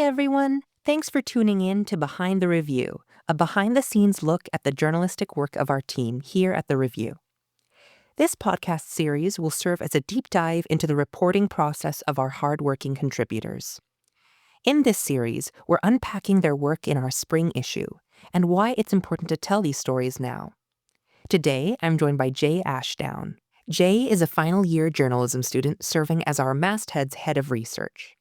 everyone. Thanks for tuning in to Behind the Review, a behind-the-scenes look at the journalistic work of our team here at The Review. This podcast series will serve as a deep dive into the reporting process of our hardworking contributors. In this series, we're unpacking their work in our spring issue and why it's important to tell these stories now. Today, I'm joined by Jay Ashdown. Jay is a final-year journalism student serving as our masthead's head of research.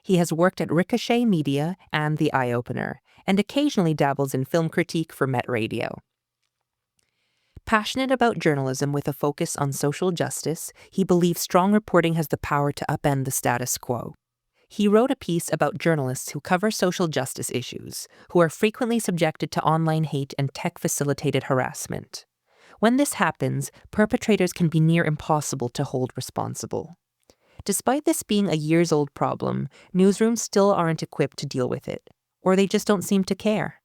He has worked at Ricochet Media and the Eyeopener, and occasionally dabbles in film critique for Met Radio. Passionate about journalism with a focus on social justice, he believes strong reporting has the power to upend the status quo. He wrote a piece about journalists who cover social justice issues, who are frequently subjected to online hate and tech-facilitated harassment. When this happens, perpetrators can be near impossible to hold responsible. Despite this being a years-old problem, newsrooms still aren't equipped to deal with it, or they just don't seem to care.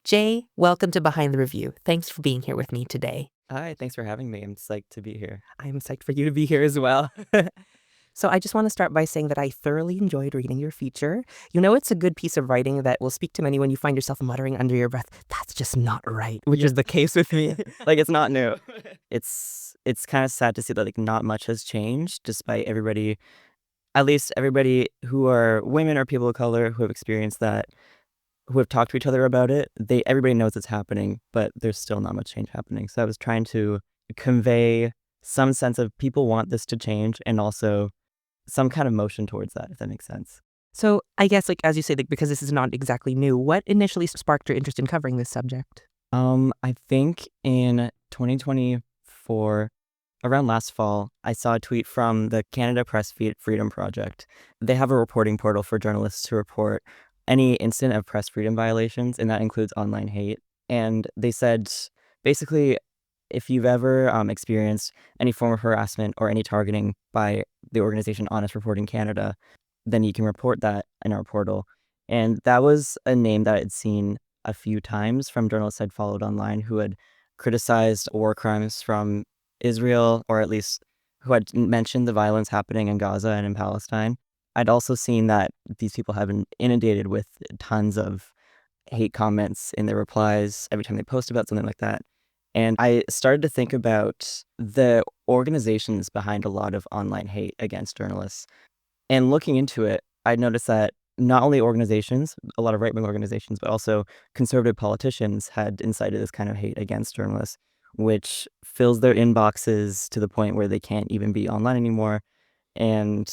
Jay, welcome to Behind the Review. Thanks for being here with me today. Hi, thanks for having me. I'm psyched to be here. I'm psyched for you to be here as well. So I just want to start by saying that I thoroughly enjoyed reading your feature. You know, it's a good piece of writing that will speak to many when you find yourself muttering under your breath, "That's just not right," which is the case with me. Like, it's not new. It's kind of sad to see that like not much has changed despite everybody, at least everybody who are women or people of color who have experienced that, who have talked to each other about it. Everybody knows it's happening, but there's still not much change happening. So I was trying to convey some sense of people want this to change and also some kind of motion towards that, if that makes sense. So I guess, like, as you say, like, because this is not exactly new, what initially sparked your interest in covering this subject? I think in 2024, around last fall, I saw a tweet from the Canada Press Freedom Project. They have a reporting portal for journalists to report any incident of press freedom violations, and that includes online hate. And they said, basically, if you've ever experienced any form of harassment or any targeting by the organization Honest Reporting Canada, then you can report that in our portal. And that was a name that I'd seen a few times from journalists I'd followed online who had criticized war crimes from Israel, or at least who had mentioned the violence happening in Gaza and in Palestine. I'd also seen that these people have been inundated with tons of hate comments in their replies every time they post about something like that. And I started to think about the organizations behind a lot of online hate against journalists. And looking into it, I noticed that not only organizations, a lot of right-wing organizations, but also conservative politicians had incited this kind of hate against journalists, which fills their inboxes to the point where they can't even be online anymore and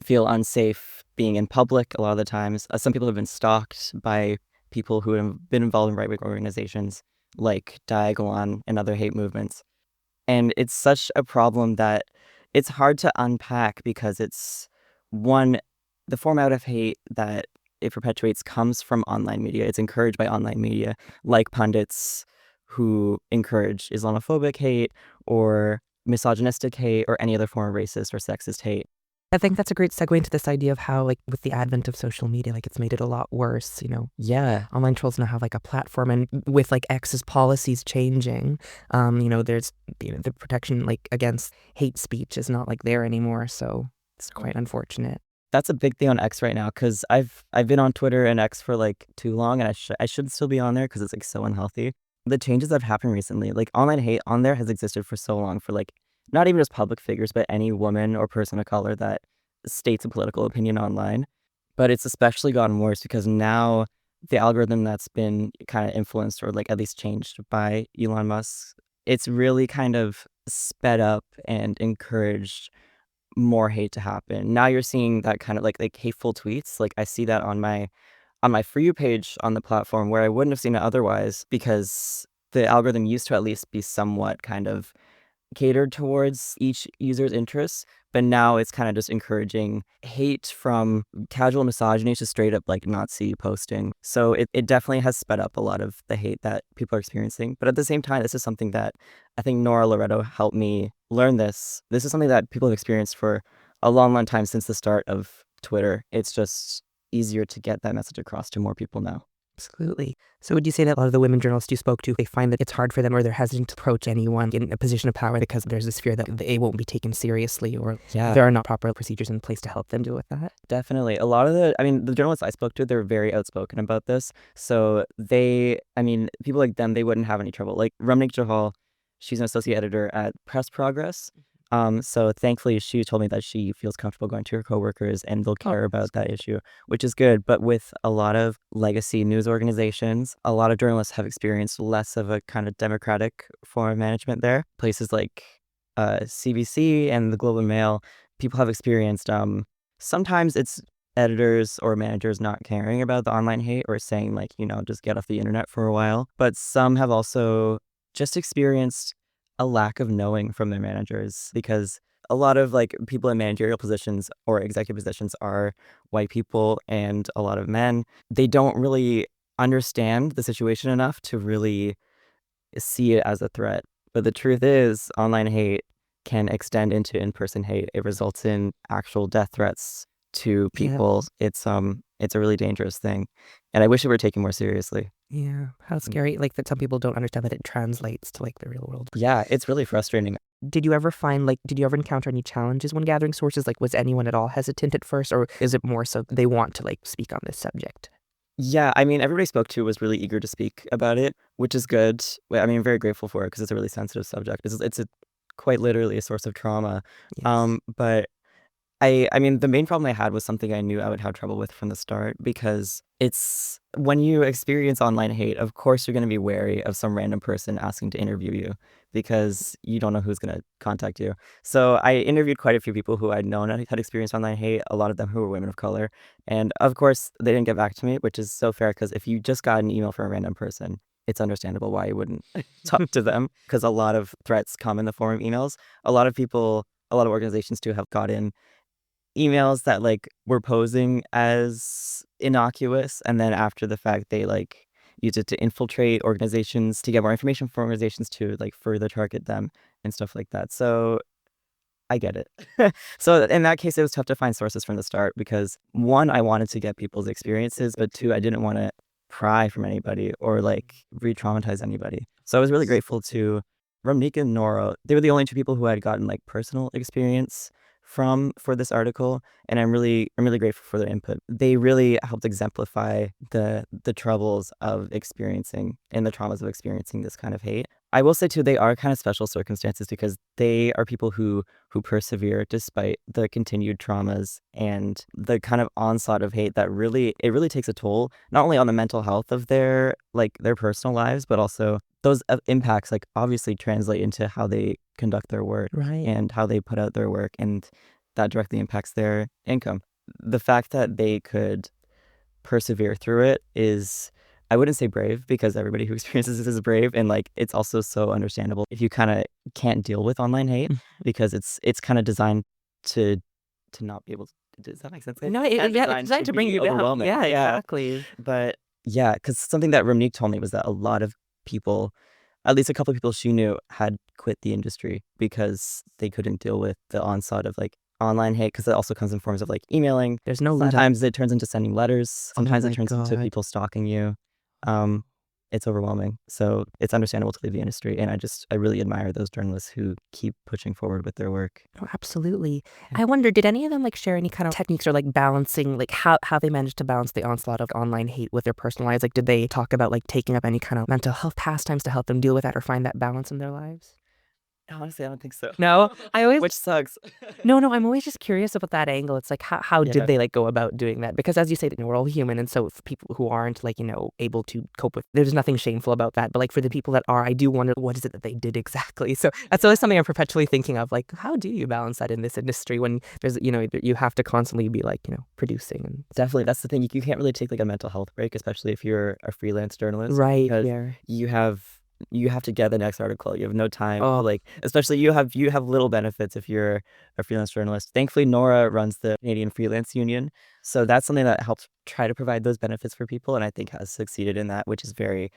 feel unsafe being in public a lot of the times. Some people have been stalked by people who have been involved in right-wing organizations like Diagolon and other hate movements. And it's such a problem that it's hard to unpack because it's one, the format of hate that it perpetuates comes from online media. It's encouraged by online media, like pundits who encourage Islamophobic hate or misogynistic hate or any other form of racist or sexist hate. I think that's a great segue into this idea of how, like, with the advent of social media, like, it's made it a lot worse, you know. Yeah. Online trolls now have, like, a platform, and with, like, X's policies changing, there's, the protection, like, against hate speech is not, like, there anymore, so it's quite unfortunate. That's a big thing on X right now because I've been on Twitter and X for like too long, and I should still be on there because it's like so unhealthy. The changes that have happened recently, like online hate on there has existed for so long for like not even just public figures, but any woman or person of color that states a political opinion online. But it's especially gotten worse because now the algorithm that's been kind of influenced or like at least changed by Elon Musk, it's really kind of sped up and encouraged more hate to happen. Now you're seeing that kind of like hateful tweets. Like I see that on my For You page on the platform where I wouldn't have seen it otherwise because the algorithm used to at least be somewhat kind of catered towards each user's interests, but now it's kind of just encouraging hate from casual misogyny to straight up like Nazi posting. So it definitely has sped up a lot of the hate that people are experiencing. But at the same time, this is something that I think Nora Loretto helped me learn this. This is something that people have experienced for a long, long time since the start of Twitter. It's just easier to get that message across to more people now. Absolutely. So would you say that a lot of the women journalists you spoke to, they find that it's hard for them or they're hesitant to approach anyone in a position of power because there's this fear that they won't be taken seriously or there are not proper procedures in place to help them deal with that? Definitely. A lot of the journalists I spoke to, they're very outspoken about this. So people like them, they wouldn't have any trouble. Like Ramnik Johal, she's an associate editor at Press Progress. So thankfully she told me that she feels comfortable going to her coworkers and they'll care about that issue, which is good. But with a lot of legacy news organizations, a lot of journalists have experienced less of a kind of democratic form of management there. Places like CBC and the Globe and Mail, people have experienced sometimes it's editors or managers not caring about the online hate or saying like, just get off the internet for a while. But some have also just experienced a lack of knowing from their managers because a lot of like people in managerial positions or executive positions are white people and a lot of men. They don't really understand the situation enough to really see it as a threat. But the truth is, online hate can extend into in-person hate. It results in actual death threats to people. It's a really dangerous thing. And I wish it were taken more seriously. Yeah. How scary, like that some people don't understand that it translates to like the real world. Yeah, it's really frustrating. Did you ever encounter any challenges when gathering sources? Like was anyone at all hesitant at first or is it more so they want to like speak on this subject? Yeah, everybody I spoke to was really eager to speak about it, which is good. I'm very grateful for it because it's a really sensitive subject. It's quite literally a source of trauma. Yes. But the main problem I had was something I knew I would have trouble with from the start because it's when you experience online hate, of course you're going to be wary of some random person asking to interview you because you don't know who's going to contact you. So I interviewed quite a few people who I'd known had experienced online hate, a lot of them who were women of color. And of course, they didn't get back to me, which is so fair because if you just got an email from a random person, it's understandable why you wouldn't talk to them because a lot of threats come in the form of emails. A lot of organizations too have gotten emails that like were posing as innocuous and then after the fact they like use it to infiltrate organizations to get more information from organizations to like further target them and stuff like that. So I get it. So in that case, it was tough to find sources from the start because one, I wanted to get people's experiences, but two, I didn't want to pry from anybody or like re-traumatize anybody. So I was really grateful to Ramnik and Nora. They were the only two people who had gotten like personal experience for this article, and I'm really grateful for their input. They really helped exemplify the troubles of experiencing and the traumas of experiencing this kind of hate. I will say too, they are kind of special circumstances because they are people who persevere despite the continued traumas and the kind of onslaught of hate that really takes a toll, not only on the mental health of their personal lives, but also those impacts like obviously translate into how they conduct their work and how they put out their work, and that directly impacts their income. The fact that they could persevere through it is, I wouldn't say brave because everybody who experiences this is brave, and like it's also so understandable if you kind of can't deal with online hate because it's kind of designed to not be able to. Does that make sense? No, it's designed to bring you down. Yeah, exactly. But yeah, because something that Ramnik told me was that a lot of people, at least a couple of people she knew, had quit the industry because they couldn't deal with the onslaught of like online hate, because it also comes in forms of like emailing. There's no Sometimes it turns into sending letters. Sometimes my it turns into God. people stalking you. It's overwhelming. So it's understandable to leave the industry. And I really admire those journalists who keep pushing forward with their work. Oh, absolutely. I wonder, did any of them like share any kind of techniques or like balancing, like how they managed to balance the onslaught of online hate with their personal lives? Like, did they talk about like taking up any kind of mental health pastimes to help them deal with that or find that balance in their lives? Honestly, I don't think so. No, Which sucks. No, I'm always just curious about that angle. It's like, how did they like go about doing that? Because as you say, we're all human. And so for people who aren't like, able to cope with, there's nothing shameful about that. But like for the people that are, I do wonder, what is it that they did exactly? So that's always something I'm perpetually thinking of. Like, how do you balance that in this industry when there's, you have to constantly be like, producing? And Definitely. That's the thing. You can't really take like a mental health break, especially if you're a freelance journalist. Right. Because Yeah. you have to get the next article. You have no time. Oh. Like, especially you have little benefits if you're a freelance journalist. Thankfully, Nora runs the Canadian Freelance Union. So that's something that helps try to provide those benefits for people, and I think has succeeded in that, which is very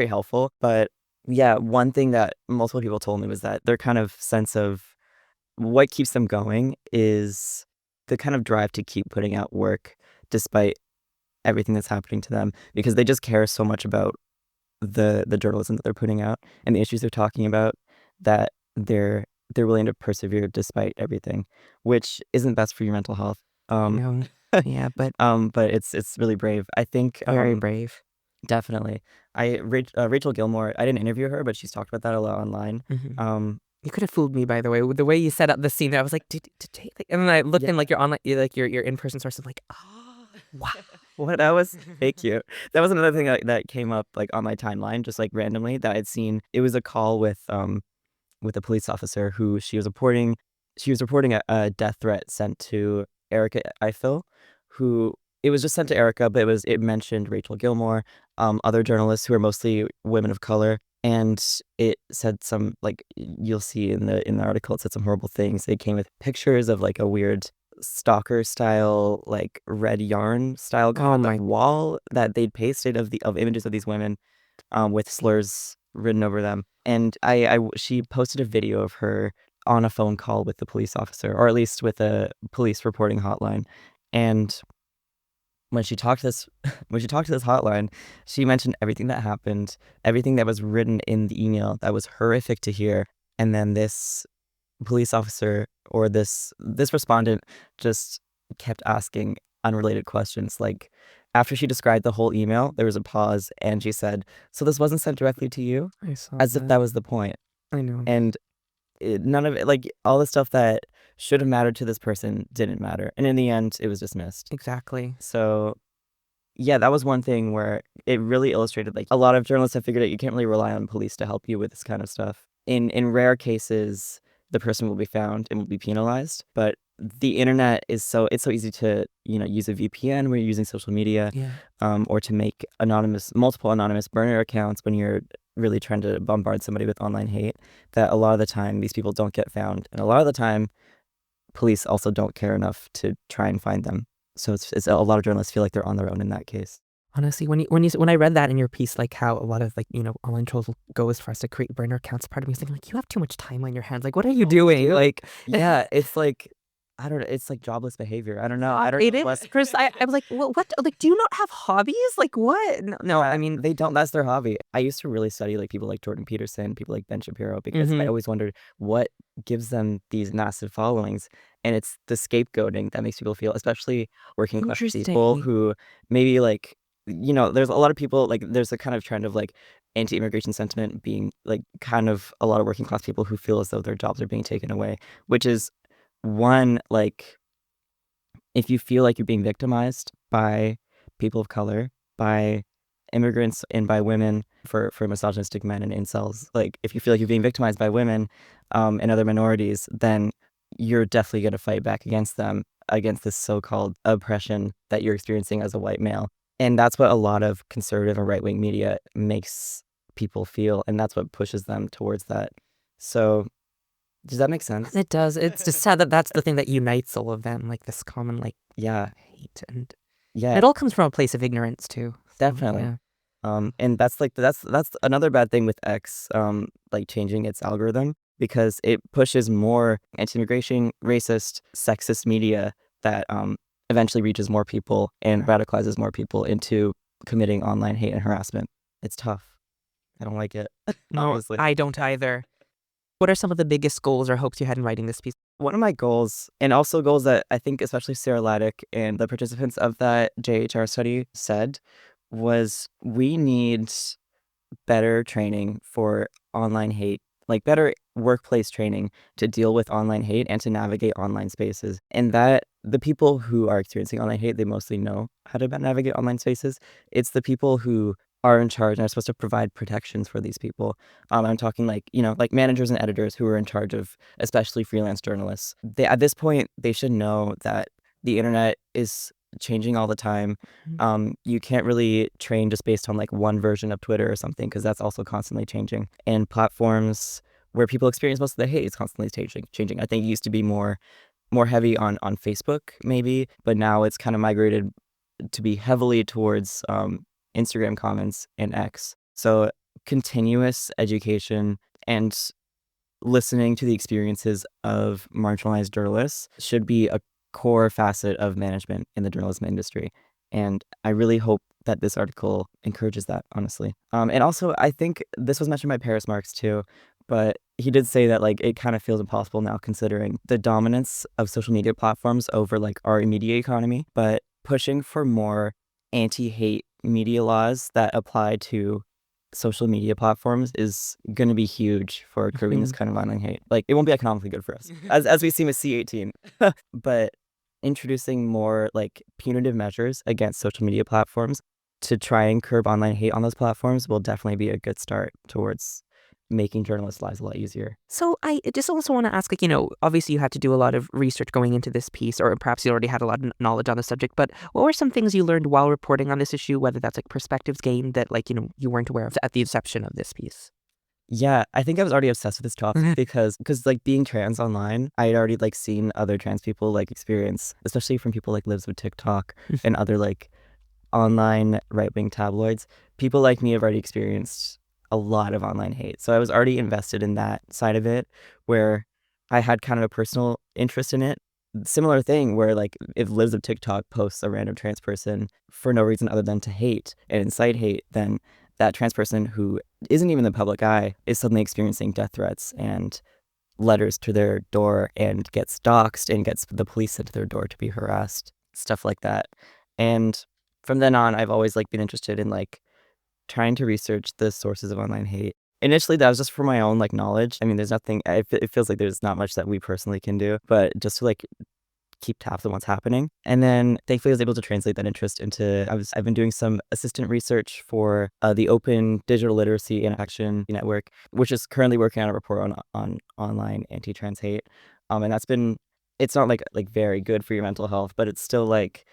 helpful. But yeah, one thing that multiple people told me was that their kind of sense of what keeps them going is the kind of drive to keep putting out work despite everything that's happening to them because they just care so much about the journalism that they're putting out and the issues they're talking about that they're willing to persevere despite everything, which isn't best for your mental health. No. Yeah, but But it's really brave. I think very brave. definitely. Rachel Gilmore. I didn't interview her, but she's talked about that a lot online. Mhm. You could have fooled me, by the way. With the way you set up the scene, I was like, did Jay? And then I looked in like your online, like your in-person source. I'm like, oh, wow. What that was thank you. That was another thing that came up like on my timeline, just like randomly that I'd seen. It was a call with a police officer who she was reporting a death threat sent to Erica Eiffel, who it was just sent to Erica, but it mentioned Rachel Gilmore, other journalists who are mostly women of color, and it said some like you'll see in the article it said some horrible things. It came with pictures of like a weird stalker style like red yarn style Oh my. wall that they'd pasted of images of these women with slurs written over them. And she posted a video of her on a phone call with the police officer, or at least with a police reporting hotline. And when she talked to this when she talked to this hotline, she mentioned everything that happened, everything that was written in the email that was horrific to hear. And then this police officer or this respondent just kept asking unrelated questions. Like after she described the whole email, there was a pause and she said, "So this wasn't sent directly to you?" I saw As if that. that was the point. I know. And none of it, like all the stuff that should have mattered to this person didn't matter. And in the end, it was dismissed. Exactly. So yeah, that was one thing where it really illustrated like a lot of journalists have figured out you can't really rely on police to help you with this kind of stuff. In rare cases, the person will be found and will be penalized, but the internet is it's so easy to, use a VPN when you're using social media, Yeah. or to make multiple anonymous burner accounts when you're really trying to bombard somebody with online hate, that a lot of the time these people don't get found. And a lot of the time, police also don't care enough to try and find them. So it's a lot of journalists feel like they're on their own in that case. Honestly, when I read that in your piece, like how a lot of like online trolls will go as far as to create burner accounts, part of me was thinking like you have too much time on your hands. Like what are you doing? Like Yeah, it's like I don't know. It's like jobless behavior. I don't know. I don't it know. is. Chris, I was like, what? Like, do you not have hobbies? Like what? No, I mean, They don't. That's their hobby. I used to really study like people like Jordan Peterson, people like Ben Shapiro, because I always wondered what gives them these massive followings. And it's the scapegoating that makes people feel, especially working class people interesting. who maybe like, there's a lot of people like there's a kind of trend of like anti-immigration sentiment being like kind of a lot of working class people who feel as though their jobs are being taken away, which is one like if you feel like you're being victimized by people of color, by immigrants, and by women for misogynistic men and incels, like if you feel like you're being victimized by women and other minorities, then you're definitely going to fight back against them, against this so-called oppression that you're experiencing as a white male. And that's what a lot of conservative and right-wing media makes people feel, and that's what pushes them towards that. So does that make sense? It does. It's just sad that that's the thing that unites all of them, like this common like Yeah. hate, and Yeah. it all comes from a place of ignorance too. So, Definitely. yeah. And that's another bad thing with X, like changing its algorithm because it pushes more anti-immigration, racist, sexist media that eventually reaches more people and radicalizes more people into committing online hate and harassment. It's tough. I don't like it. No, Honestly. I don't either. What are some of the biggest goals or hopes you had in writing this piece? One of my goals, and also goals that I think especially Sarah Laddick and the participants of that JHR study said, was we need better training for online hate, like better workplace training to deal with online hate and to navigate online spaces. And that the people who are experiencing online hate, they mostly know how to navigate online spaces. It's the people who are in charge and are supposed to provide protections for these people. I'm talking like, like managers and editors who are in charge of especially freelance journalists. At this point, they should know that the internet is changing all the time. You can't really train just based on like one version of Twitter or something because that's also constantly changing. And platforms where people experience most of the hate is constantly changing. I think it used to be more heavy on Facebook maybe, but now it's kind of migrated to be heavily towards Instagram comments and X. So continuous education and listening to the experiences of marginalized journalists should be a core facet of management in the journalism industry. And I really hope that this article encourages that, honestly. And also, I think this was mentioned by Paris Marx too, but he did say that like it kind of feels impossible now considering the dominance of social media platforms over like our immediate economy, but pushing for more anti-hate media laws that apply to social media platforms is going to be huge for curbing this kind of online hate. Like, it won't be economically good for us, as we see with C18. But introducing more like punitive measures against social media platforms to try and curb online hate on those platforms will definitely be a good start towards making journalists' lives a lot easier. So I just also want to ask, like, obviously you had to do a lot of research going into this piece, or perhaps you already had a lot of knowledge on the subject, but what were some things you learned while reporting on this issue, whether that's like perspectives gained that like, you weren't aware of at the inception of this piece? Yeah, I think I was already obsessed with this topic because like being trans online, I had already like seen other trans people like experience, especially from people like lives with TikTok and other like online right-wing tabloids. People like me have already experienced a lot of online hate. So I was already invested in that side of it where I had kind of a personal interest in it. Similar thing where like if lives of TikTok posts a random trans person for no reason other than to hate and incite hate, then that trans person who isn't even the public eye is suddenly experiencing death threats and letters to their door and gets doxxed and gets the police sent to their door to be harassed, stuff like that. And from then on, I've always like been interested in like trying to research the sources of online hate. Initially, that was just for my own like knowledge. I mean, there's nothing. It feels like there's not much that we personally can do, but just to like keep tabs on what's happening. And then thankfully I was able to translate that interest into, I've been doing some assistant research for the Open Digital Literacy and Action Network, which is currently working on a report on online anti-trans hate. And that's been, it's not like very good for your mental health, but it's still like,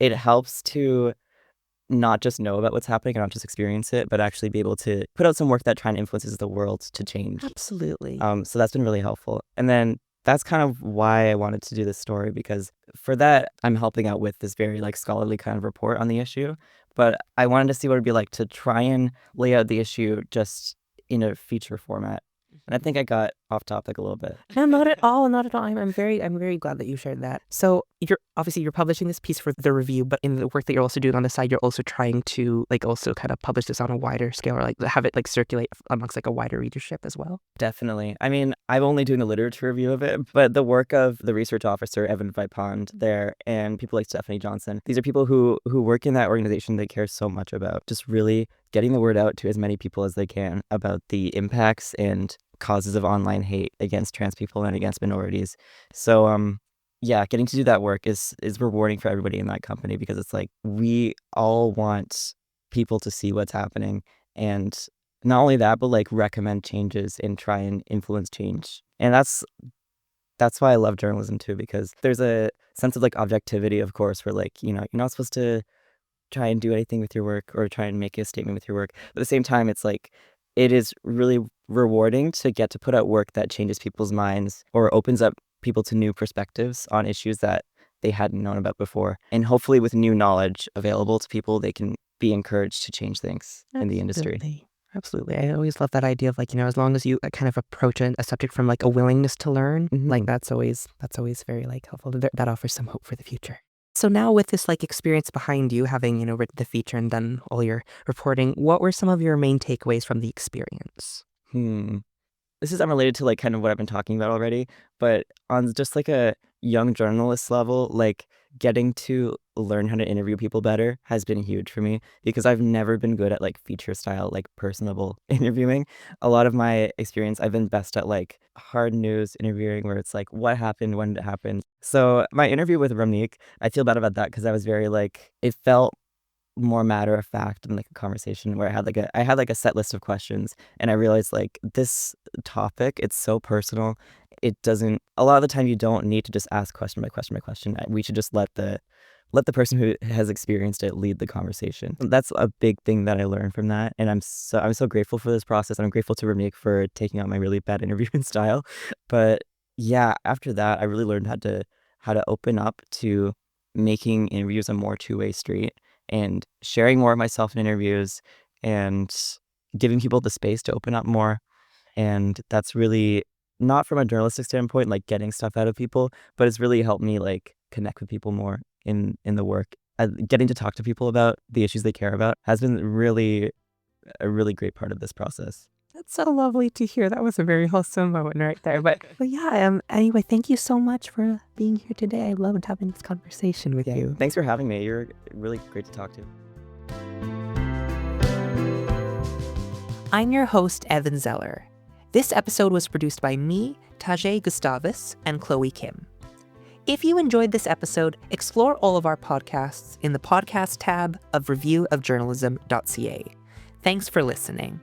it helps to not just know about what's happening and not just experience it, but actually be able to put out some work that tries and influences the world to change. Absolutely. So that's been really helpful. And then that's kind of why I wanted to do this story, because for that, I'm helping out with this very like scholarly kind of report on the issue. But I wanted to see what it'd be like to try and lay out the issue just in a feature format. And I think I got off topic a little bit. No, not at all. Not at all. I'm very glad that you shared that. So you're publishing this piece for the review, but in the work that you're also doing on the side, you're also trying to like also kind of publish this on a wider scale, or like have it like circulate amongst like a wider readership as well. Definitely. I mean, I'm only doing the literature review of it, but the work of the research officer, Evan Vipond there, and people like Stephanie Johnson, these are people who work in that organization that cares so much about just really getting the word out to as many people as they can about the impacts and causes of online hate against trans people and against minorities. So yeah, getting to do that work is rewarding for everybody in that company, because it's like we all want people to see what's happening, and not only that, but like recommend changes and try and influence change. And that's why I love journalism too, because there's a sense of like objectivity, of course, where like, you're not supposed to try and do anything with your work or try and make a statement with your work. But at the same time, it's like, it is really rewarding to get to put out work that changes people's minds or opens up people to new perspectives on issues that they hadn't known about before. And hopefully with new knowledge available to people, they can be encouraged to change things in the industry. Absolutely. I always love that idea of like, as long as you kind of approach a subject from like a willingness to learn, like that's always very like helpful. That offers some hope for the future. So now with this like experience behind you, having, written the feature and done all your reporting, what were some of your main takeaways from the experience? This is unrelated to like kind of what I've been talking about already, but on just like a young journalist level, like getting to learn how to interview people better has been huge for me, because I've never been good at like feature style, like personable interviewing. A lot of my experience, I've been best at like hard news interviewing, where it's like, what happened, when did it happen? So my interview with Ramneek, I feel bad about that because I was very like, it felt more matter of fact than like a conversation where I had like a set list of questions, and I realized like this topic, it's so personal. It doesn't, a lot of the time you don't need to just ask question by question by question. We should just let the person who has experienced it lead the conversation. That's a big thing that I learned from that, and I'm so grateful for this process. I'm grateful to Ramneek for taking on my really bad interviewing style. But yeah, after that, I really learned how to open up to making interviews a more two-way street and sharing more of myself in interviews and giving people the space to open up more. And that's really not from a journalistic standpoint, like getting stuff out of people, but it's really helped me like connect with people more in the work getting to talk to people about the issues they care about has been really a really great part of this process. That's so lovely to hear. That was a very wholesome moment right there. But yeah, anyway, thank you so much for being here today. I loved having this conversation with you. Thanks for having me. You're really great to talk to. I'm your host, Evan Zeller. This episode was produced by me, Tajay Gustavus, and Chloe Kim. If you enjoyed this episode, explore all of our podcasts in the podcast tab of reviewofjournalism.ca. Thanks for listening.